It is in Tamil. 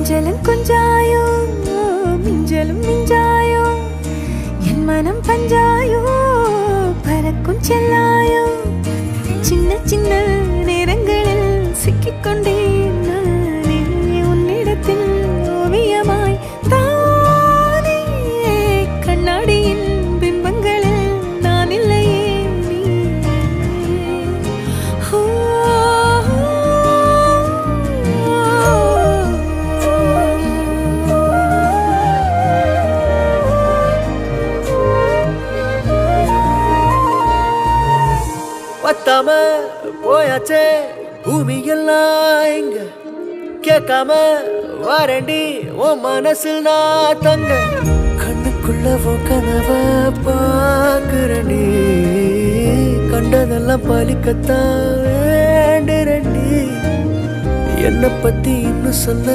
கொஞ்சலும் கொஞ்சாயோ மிஞ்சலும் மிஞ்சாயோ என் மனம் பஞ்சாயோ பறக்கும் செல்லாயோ சின்ன சின்ன நேரங்களில் சிக்கிக்கொண்டேன் நானே உன்னிடத்தில் ஓவியமாய் தானே கண்ணாடியின் பிம்பங்களில் நான் இல்லையே நீ பத்தாம போயாச்சே பூமி எல்லாம் இங்க கேட்காம வாரண்டி உன் மனசில் நான் தங்க கண்ணுக்குள்ள கனவ பாக்குறண்டி கண்டதெல்லாம் பலிக்கத்தான் வேண்டுறண்டி என்னை பத்தி இன்னும் சொல்ல